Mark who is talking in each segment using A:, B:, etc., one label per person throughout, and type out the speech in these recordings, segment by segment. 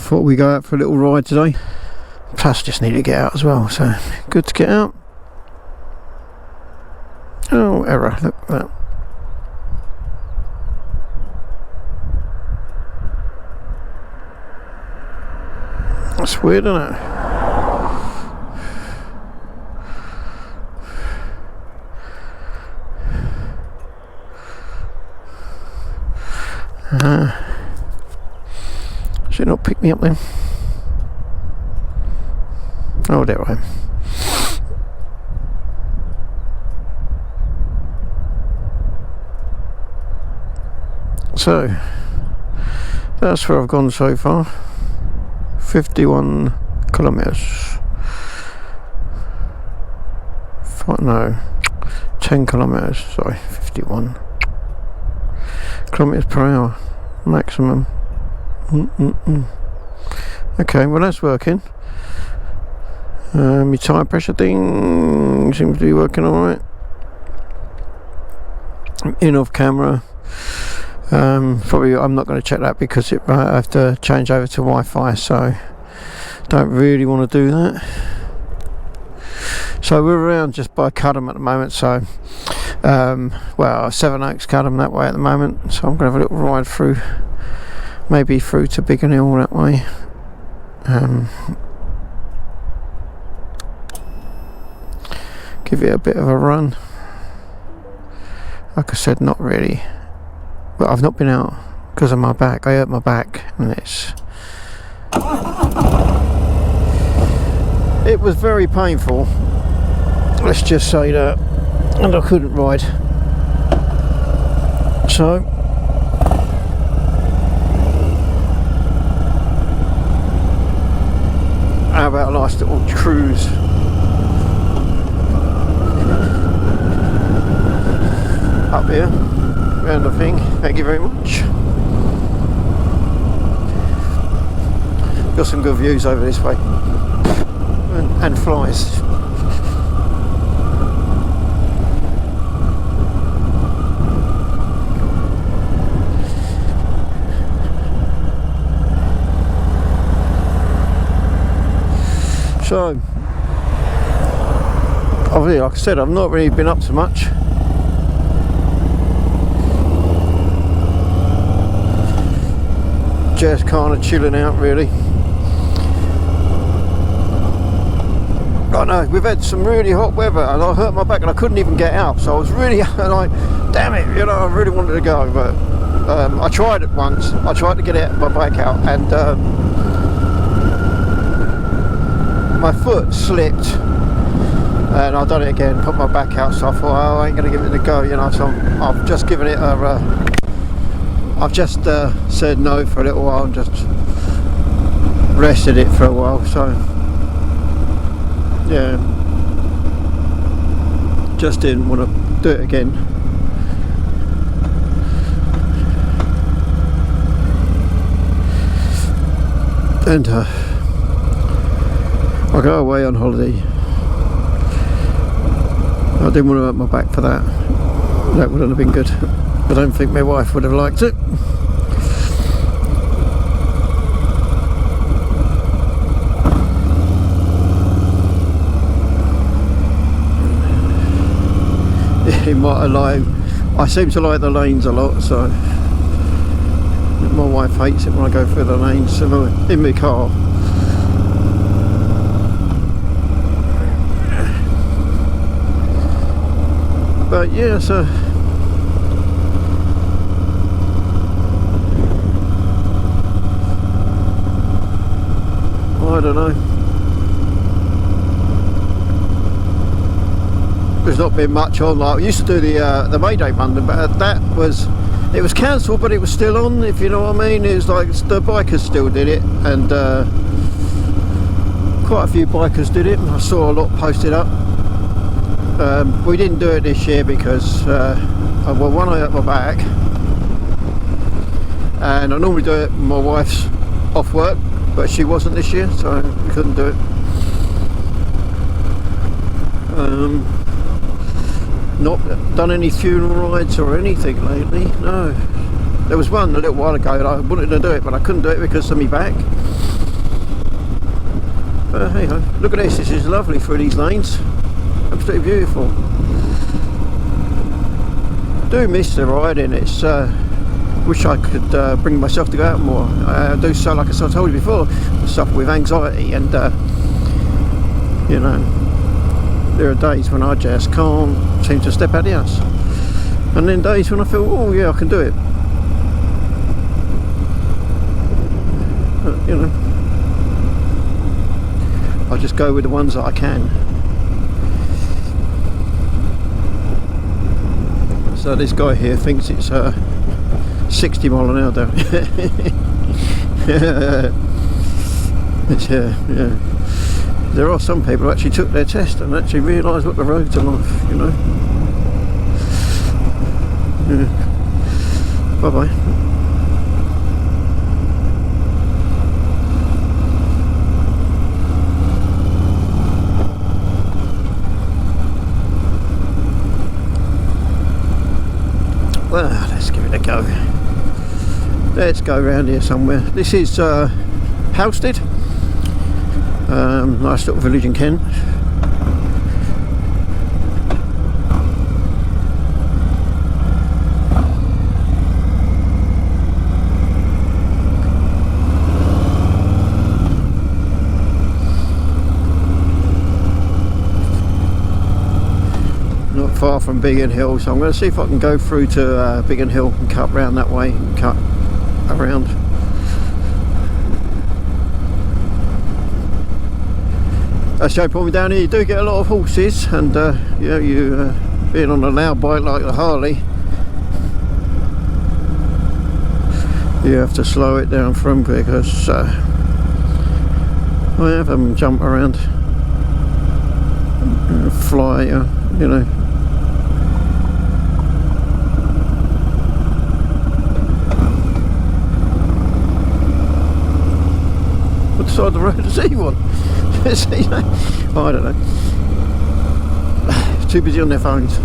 A: thought we'd go out for a little ride today. Plus just need to get out as well, so good to get out. Oh, error, look at that. That's weird, isn't it? Should not pick me up then. Oh, there I am. So that's where I've gone so far. 51 kilometers. No, 10 kilometers. Sorry, 51 kilometers per hour maximum. Okay, well that's working. My tyre pressure thing seems to be working alright. In off camera. Probably I'm not going to check that because I have to change over to Wi-Fi, so don't really want to do that. So we're around just by Cudham at the moment, so well, Sevenoaks, Cudham that way at the moment, so I'm going to have a little ride through, maybe through to Biggin that way. Give it a bit of a run. Like I said, not really, but I've not been out because of my back. I hurt my back and it was very painful, let's just say that, and I couldn't ride. So how about a nice little cruise? Up here, round the thing. Thank you very much. Got some good views over this way, and flies. So, obviously, like I said, I've not really been up to much. Just kind of chilling out, really. I know we've had some really hot weather, and I hurt my back, and I couldn't even get out. So I was really like, damn it, you know, I really wanted to go, but I tried it once. I tried to get my bike out, and my foot slipped, and I've done it again. Put my back out, so I thought, oh, I ain't gonna give it a go, you know. So I've just given it a. I've just said no for a little while and just rested it for a while, so yeah, just didn't want to do it again. And I go away on holiday. I didn't want to hurt my back for that. That wouldn't have been good. I don't think my wife would have liked it. He might have liked. I seem to like the lanes a lot, so my wife hates it when I go through the lanes in my car. But yeah, so I don't know. There's not been much on. Like, I used to do the Mayday London, but it was cancelled, but it was still on, if you know what I mean. It was like the bikers still did it, and quite a few bikers did it. I saw a lot posted up. We didn't do it this year because well, one, I hurt my back, and I normally do it when my wife's off work, but she wasn't this year, so we couldn't do it. Not done any funeral rides or anything lately, no. There was one a little while ago that I wanted to do it, but I couldn't do it because of my back. Hey ho, look at this. This is lovely through these lanes. Absolutely beautiful. Do miss the riding. It's wish I could bring myself to go out more. I do so, like I told you before, I suffer with anxiety, and you know, there are days when I just can't seem to step out of the house, and then days when I feel, oh yeah, I can do it. But, you know, I just go with the ones that I can. So this guy here thinks it's 60 mile an hour down. Yeah. There are some people who actually took their test and actually realised what the roads are like, you know. Yeah. Bye bye. Well, let's give it a go. Let's go around here somewhere. This is Halstead, nice little village in Kent. Far from Biggin Hill, so I'm going to see if I can go through to Biggin Hill and cut round that way and cut around. That's the only problem down here. You do get a lot of horses, and yeah, you being on a loud bike like the Harley, you have to slow it down from, because I have them jump around, fly, you know. Side of the road to see one. I don't know. Too busy on their phones.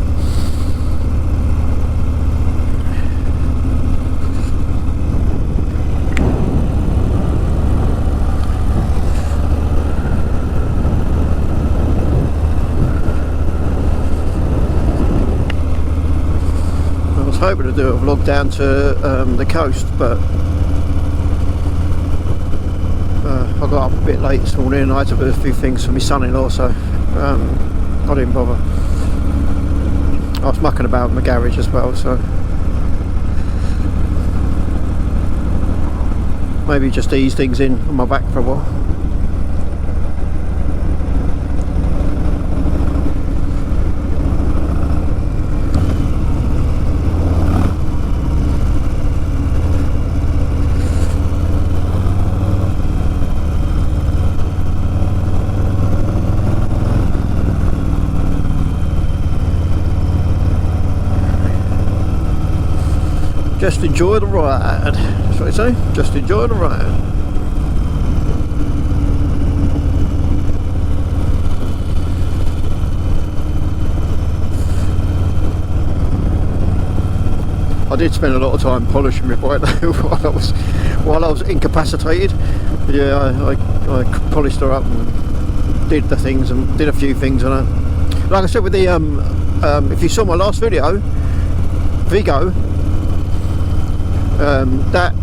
A: I was hoping to do a vlog down to the coast, but I got up a bit late this morning and I had to do a few things for my son-in-law, so I didn't bother. I was mucking about in my garage as well, so maybe just ease things in on my back for a while. Just enjoy the ride. That's what I say. Just enjoy the ride. I did spend a lot of time polishing my bike though while I was incapacitated. Yeah, I polished her up and did the things and did a few things on her. Like I said with the if you saw my last video, Vigo. That,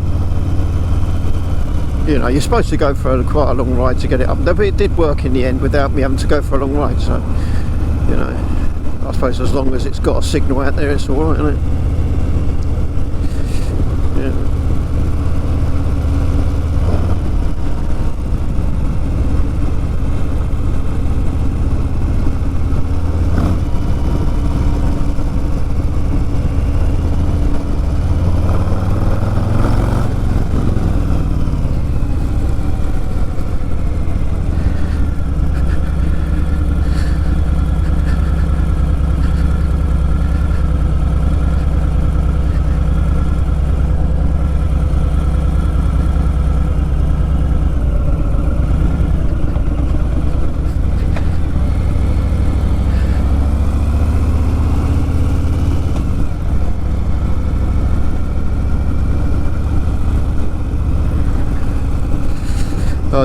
A: you know, you're supposed to go for quite a long ride to get it up, but it did work in the end without me having to go for a long ride, so, you know, I suppose as long as it's got a signal out there, it's alright, isn't it? Yeah.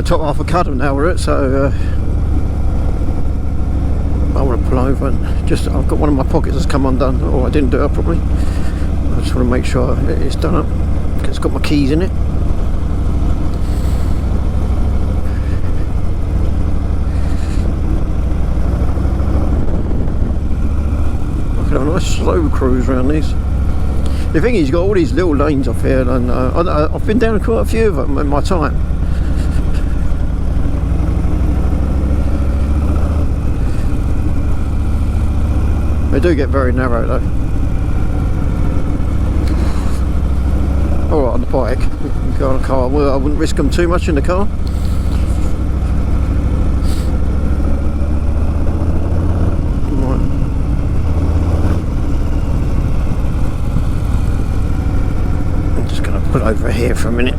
A: top half of Cudham now we're at, so I want to pull over and just, I've got one of my pockets that's come undone, or I didn't do it properly. I just want to make sure it's done up, because it's got my keys in it. I can have a nice slow cruise around these. The thing is, you've got all these little lanes off here, and I've been down quite a few of them in my time. They do get very narrow though. Alright, on the bike, you can go on a car. Well, I wouldn't risk them too much in the car. Right. I'm just going to pull over here for a minute.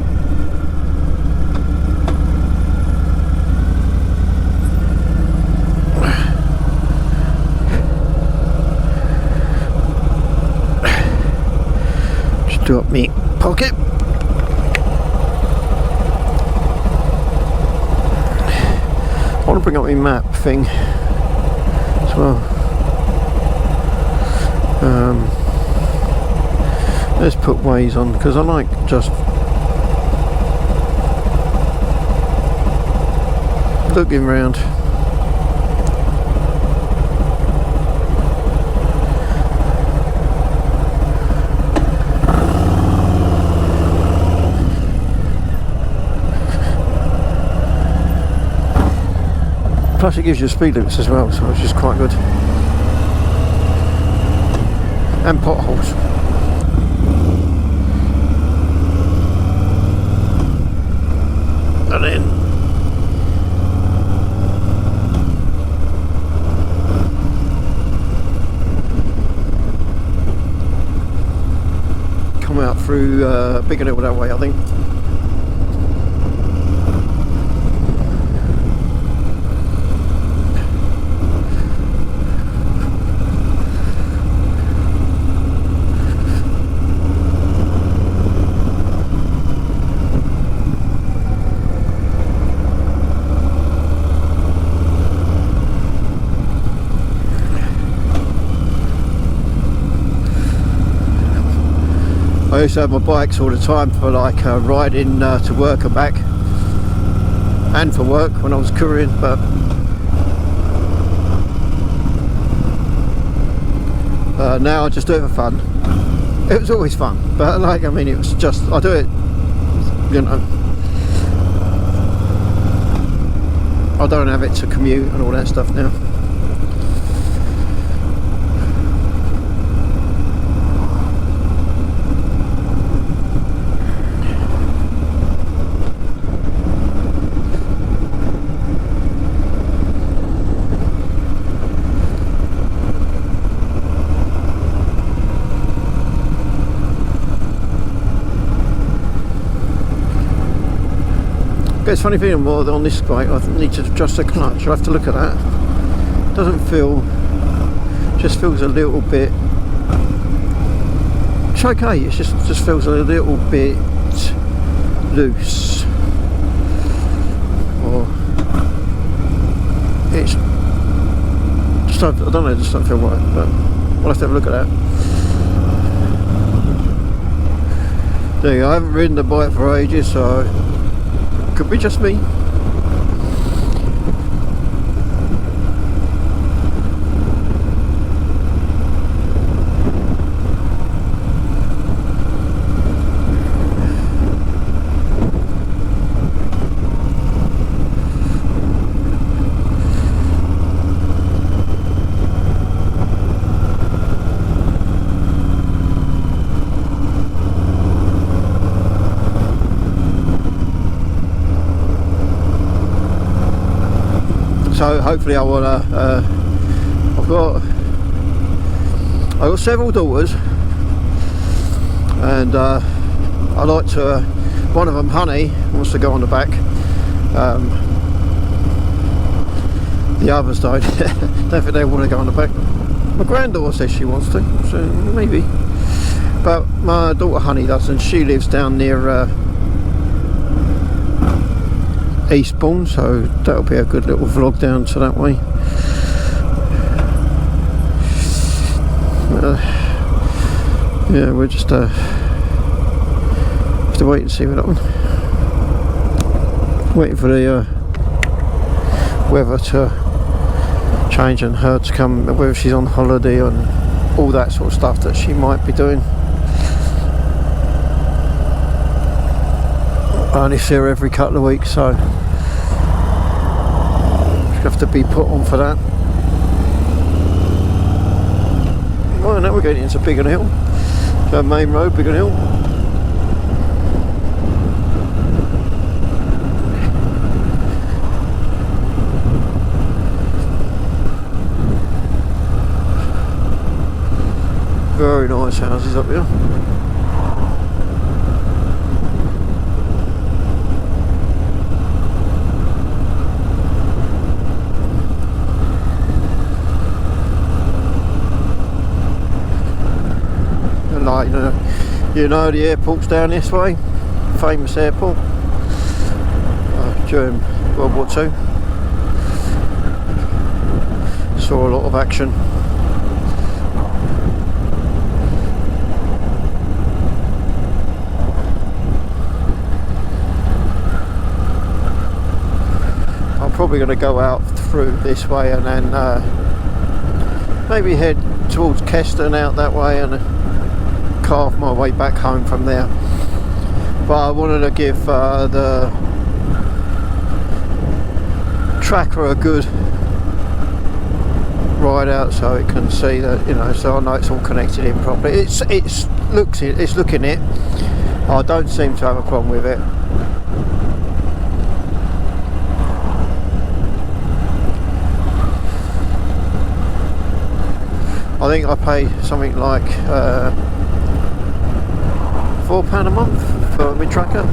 A: Do up me pocket. I want to bring up my map thing as well. Let's put Waze on, because I like just looking round. Plus it gives you speed limits as well, so it's just quite good. And potholes. And then come out through Biggin that way, I think. I used to have my bikes all the time for like riding to work and back, and for work when I was couriering, but now I just do it for fun. It was always fun, but like, I mean, it was just, I do it, you know, I don't have it to commute and all that stuff now. It's funny feeling more on this bike. I need to adjust the clutch. I have to look at that. Doesn't feel, just feels a little bit, it's okay, it just feels a little bit loose, or it's just, I don't know, it just doesn't feel right, but we'll have to have a look at that. There you go, I haven't ridden the bike for ages, so could be just me. So hopefully I want to, I've got several daughters, and I like to, one of them, Honey, wants to go on the back, the others don't, don't think they want to go on the back. My granddaughter says she wants to, so maybe, but my daughter Honey doesn't. She lives down near Eastbourne, so that'll be a good little vlog down to that way. Yeah, we'll just have to wait and see with that one. Waiting for the weather to change and her to come, whether she's on holiday and all that sort of stuff that she might be doing. I only see her every couple of weeks, so she have to be put on for that. Well, now we're getting into Biggin Hill, the main road, Biggin Hill. Very nice houses up here. And like, you know the airport's down this way, famous airport, during World War II. Saw a lot of action. Probably going to go out through this way and then maybe head towards Keston out that way and carve my way back home from there. But I wanted to give the tracker a good ride out so it can see that, you know, so I know it's all connected in properly. It's looking it. I don't seem to have a problem with it. I think I pay something like £4 a month for my tracker.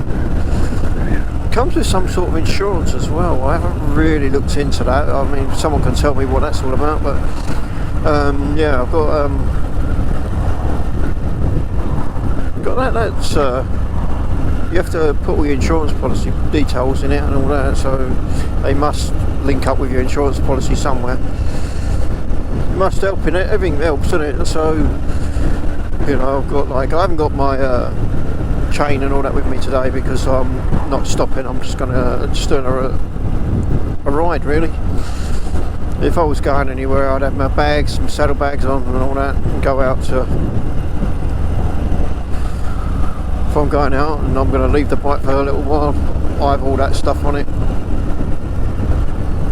A: Comes with some sort of insurance as well. I haven't really looked into that. I mean, someone can tell me what that's all about, but yeah, I've got that. That's you have to put all your insurance policy details in it and all that, so they must link up with your insurance policy somewhere. Must help in it, everything helps in it, so you know, I've got like, I haven't got my chain and all that with me today because I'm not stopping. I'm just gonna doing a ride really. If I was going anywhere, I'd have my bags, some saddlebags on and all that, and go out to, if I'm going out and I'm going to leave the bike for a little while, I have all that stuff on it.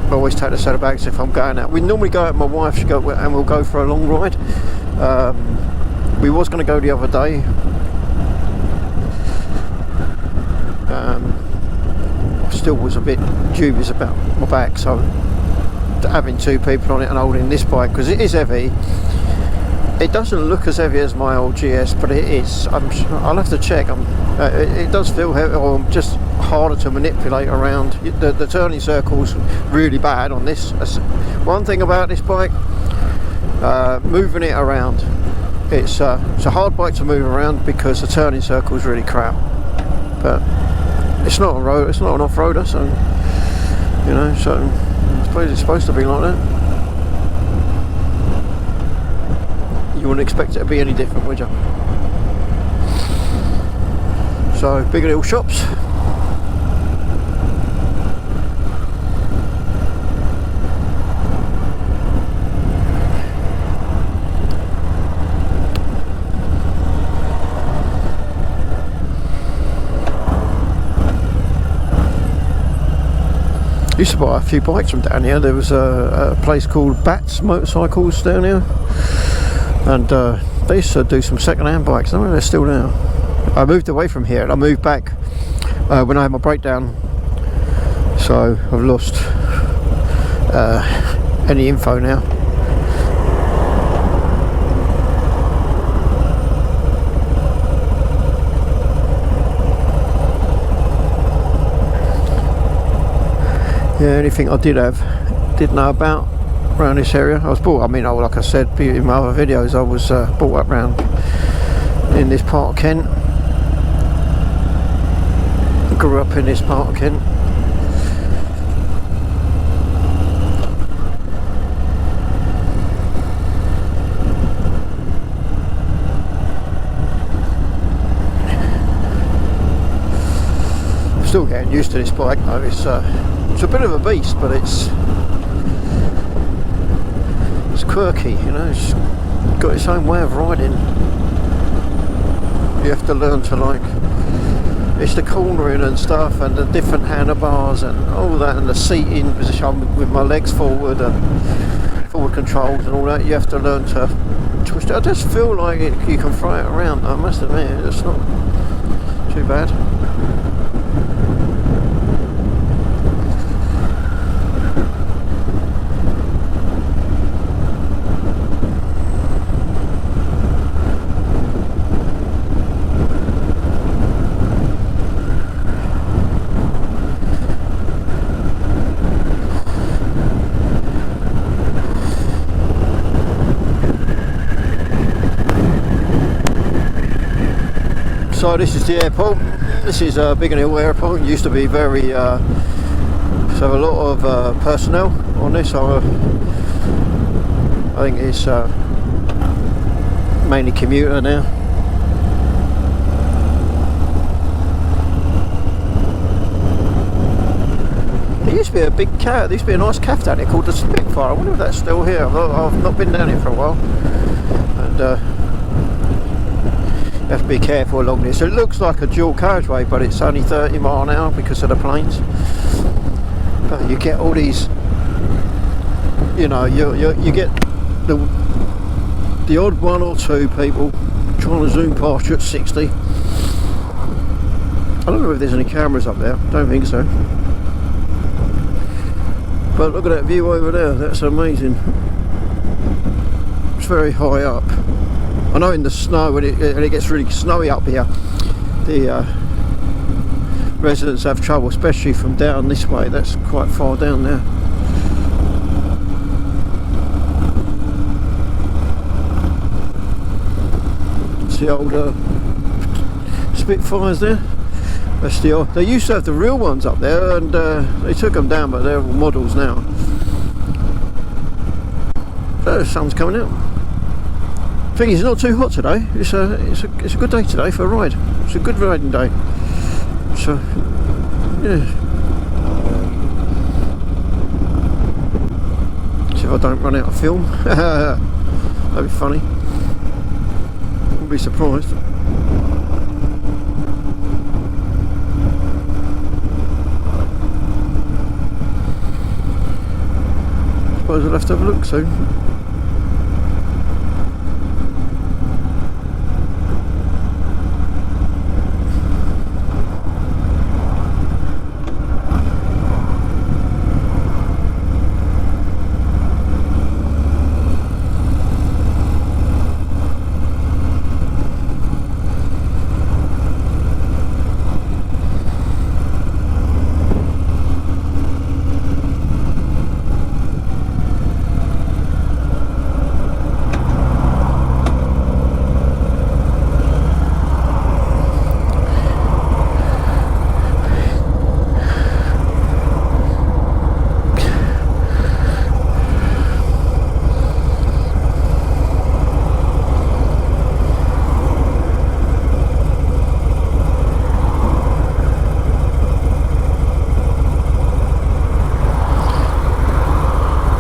A: I always take the saddlebags if I'm going out. We normally go out with my wife, she go and we'll go for a long ride. We was going to go the other day. I still was a bit dubious about my back, so having two people on it and holding this bike, because it is heavy. It doesn't look as heavy as my old GS, but it is. I'll have to check. It does feel heavy, or just harder to manipulate around. The turning circle's really bad on this. That's one thing about this bike, moving it around. It's a hard bike to move around because the turning circle's really crap. But it's not a road. It's not an off-roader, so you know. So I suppose it's supposed to be like that. You wouldn't expect it to be any different, would you? So, big little shops. Used to buy a few bikes from down here. There was a place called Bats Motorcycles down here. And they used to do some second-hand bikes. I don't know if they're still there. I moved away from here and I moved back when I had my breakdown, so I've lost any info now. Yeah, anything I did know about around this area. I was brought, I mean, like I said in my other videos, I was brought up around in this part of Kent. Grew up in this part of Kent. still getting used to this bike though. It's a bit of a beast, but it's quirky, you know. It's got its own way of riding. You have to learn to like, it's the cornering and stuff, and the different handlebars and all that, and the seating position with my legs forward and forward controls and all that. You have to learn to twist it. I just feel like you can throw it around. I must admit, it's not too bad. So this is the airport. This is Biggin Airport. It used to be very so a lot of personnel on this. I think it's mainly commuter now. There used to be a big cat. There used to be a nice cafe down here called the Spitfire. I wonder if that's still here. I've not been down here for a while, and you have to be careful along this. It looks like a dual carriageway, but it's only 30 mile an hour because of the planes. But you get all these, you know, you get the odd one or two people trying to zoom past you at 60. I don't know if there's any cameras up there. Don't think so. But look at that view over there. That's amazing. It's very high up. I know in the snow, when it gets really snowy up here, the residents have trouble, especially from down this way. That's quite far down there. It's the older Spitfires there. That's the old, they used to have the real ones up there, and they took them down, but they're all models now. So the sun's coming out. Thing is, it's not too hot today. It's a good day today for a ride. It's a good riding day. So yeah. See if I don't run out of film. That'd be funny. Wouldn't be surprised. Suppose I'll have to have a look soon.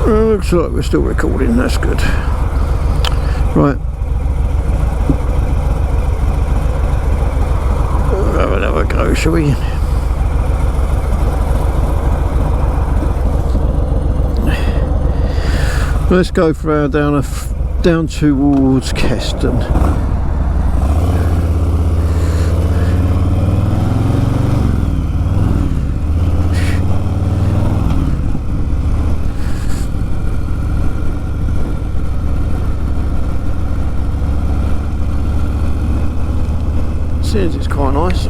A: Looks like we're still recording, that's good. Right. We'll have another go, shall we? Let's go for down towards Keston. It's quite nice.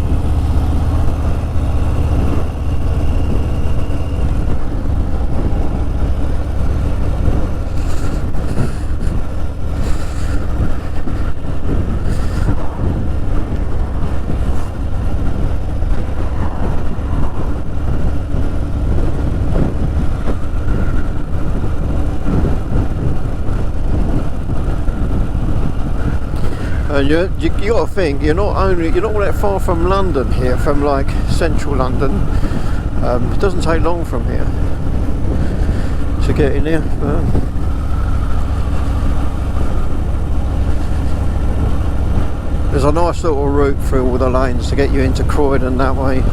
A: And you got to think, you're not that far from London here, from like central London. It doesn't take long from here to get in here. There's a nice little route through all the lanes to get you into Croydon that way.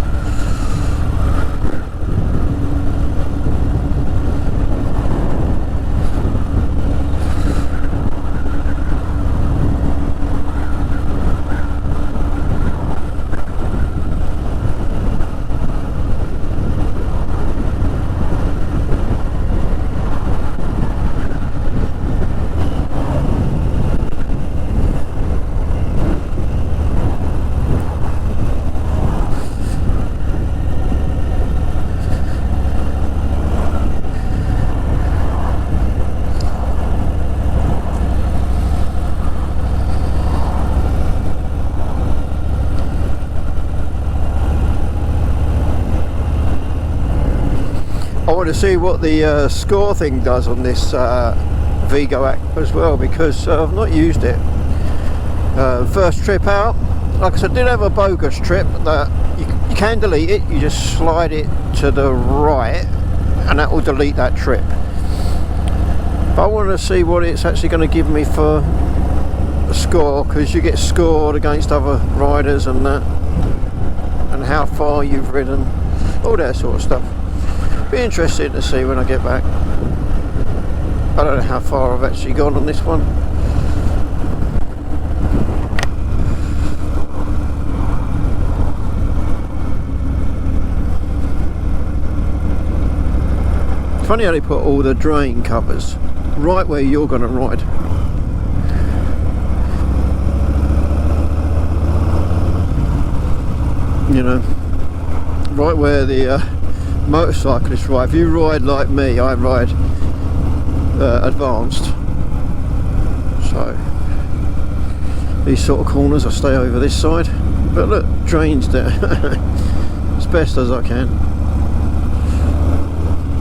A: I want to see what the score thing does on this Vigo app as well, because I've not used it. First trip out, like I said, I did have a bogus trip that you can delete it. You just slide it to the right and that will delete that trip. But I want to see what it's actually going to give me for a score, because you get scored against other riders and that, and how far you've ridden, all that sort of stuff. Be interesting to see when I get back. I don't know how far I've actually gone on this one. It's funny how they put all the drain covers right where you're going to ride. You know, right where the motorcyclists ride. If you ride like me, I ride advanced, so these sort of corners I stay over this side, but look, drains there as best as I can,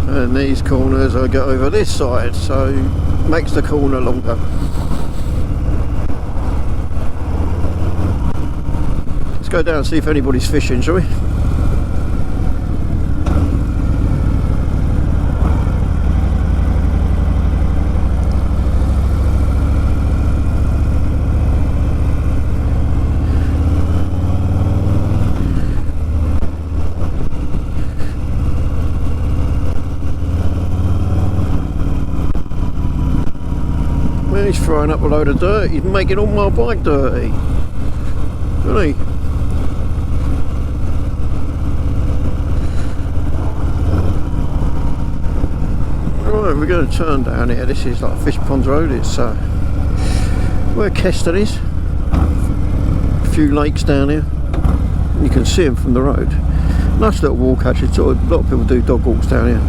A: and these corners I go over this side, so makes the corner longer. Let's go down and see if anybody's fishing, shall we? He's throwing up a load of dirt. He's making all my bike dirty, isn't he? Right, we're going to turn down here. This is like Fish Ponds Road. It's where Keston is. A few lakes down here. You can see them from the road. Nice little walk actually. A lot of people do dog walks down here.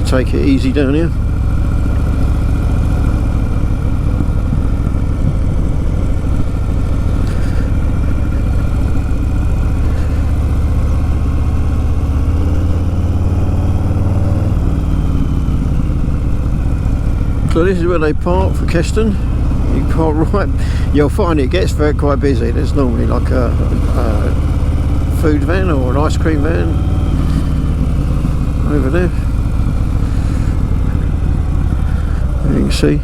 A: Take it easy down here. So this is where they park for Keston. You park right. You'll find it gets quite busy. There's normally like a food van or an ice cream van over there. You can see.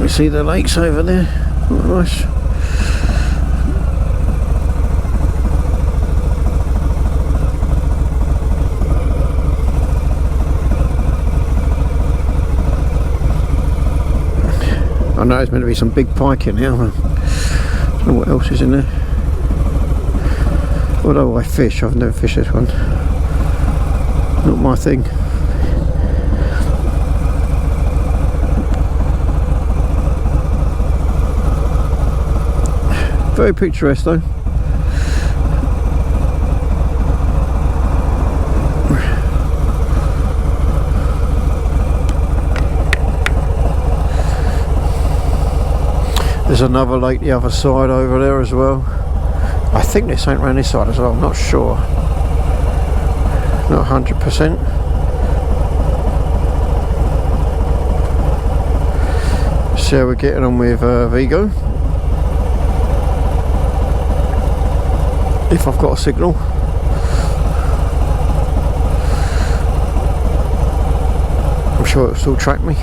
A: You see the lakes over there. Oh, nice. I know there's meant to be some big pike in here. I don't know what else is in there. Although I fish, I've never fished this one. Not my thing. Very picturesque though. There's another lake the other side over there as well. I think this ain't round this side as well, I'm not sure. Not 100%. See how we're getting on with Vigo. If I've got a signal. I'm sure it'll still track me.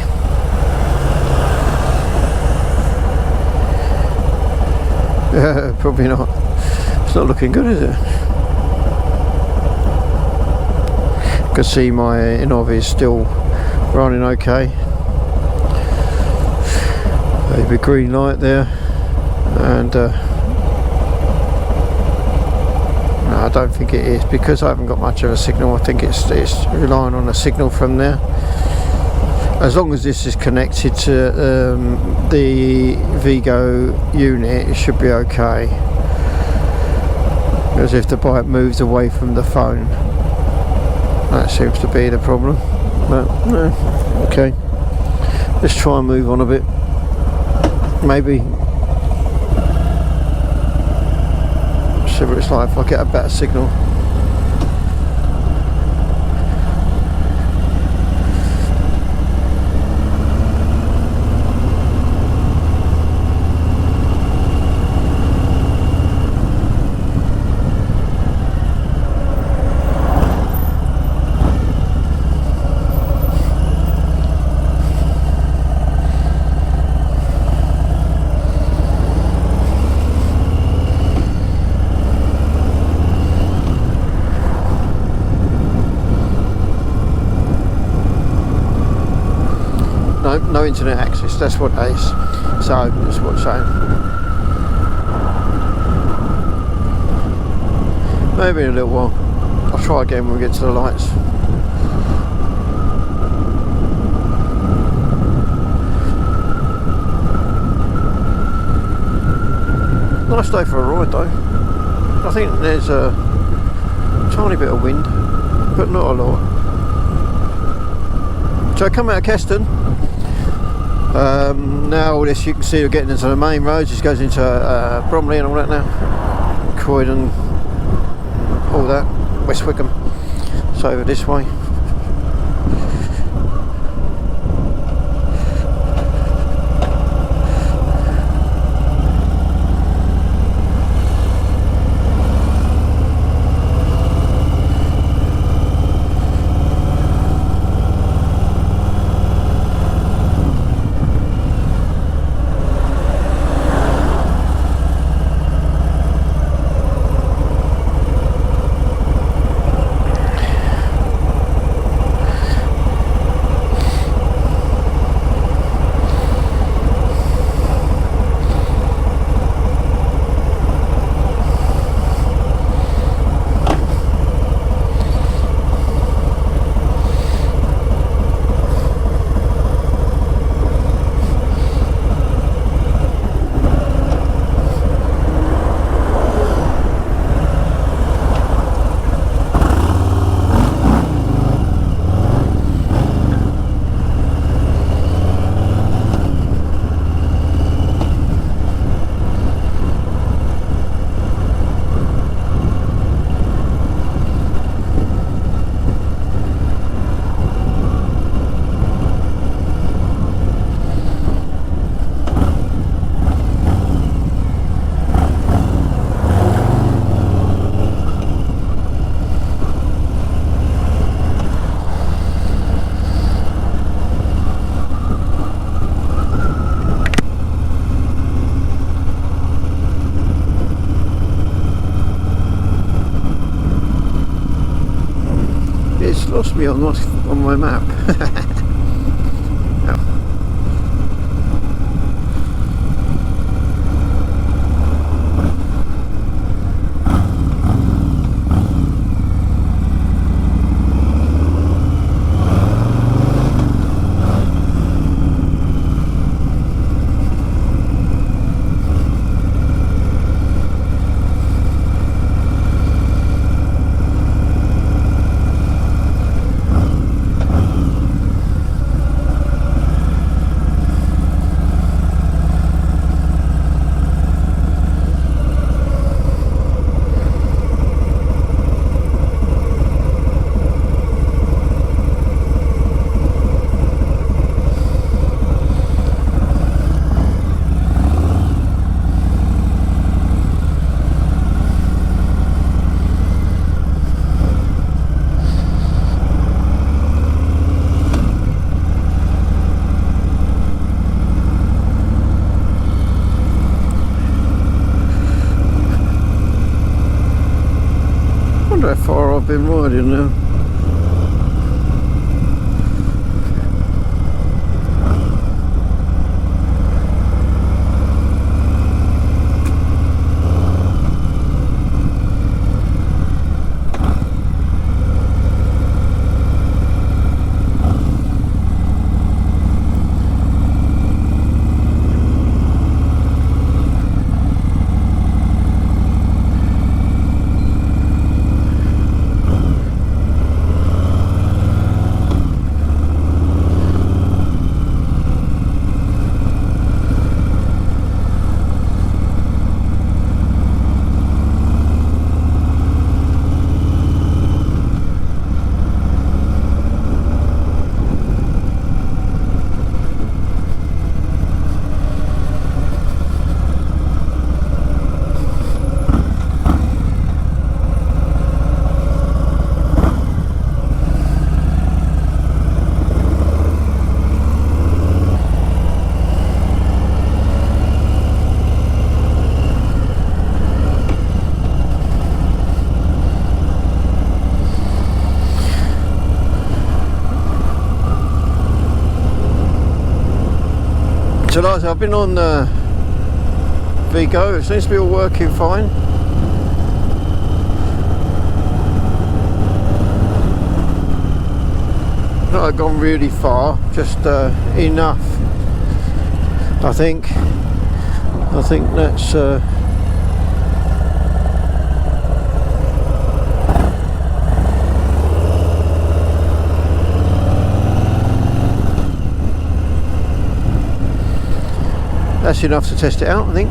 A: Yeah, probably not. It's not looking good, is it? You can see my Innov is still running okay. Maybe green light there, and no, I don't think it is, because I haven't got much of a signal. I think it's relying on a signal from there. As long as this is connected to the Vigo unit, it should be okay. Because if the bike moves away from the phone, that seems to be the problem. But no, okay. Let's try and move on a bit. Maybe see what it's like if I get a better signal. No internet access, that's what it is. So that's what it's saying. Maybe in a little while. I'll try again when we get to the lights. Nice day for a ride though. I think there's a tiny bit of wind, but not a lot. So I come out of Keston. Now all this, you can see we're getting into the main roads. This goes into Bromley and all that now, Croydon, all that, West Wickham. So over this way. Lost me on my map. Oh. far I've been riding now. So like I said, I've been on Vigo, it seems to be all working fine. Not gone really far, just enough. I think that's enough to test it out, I think.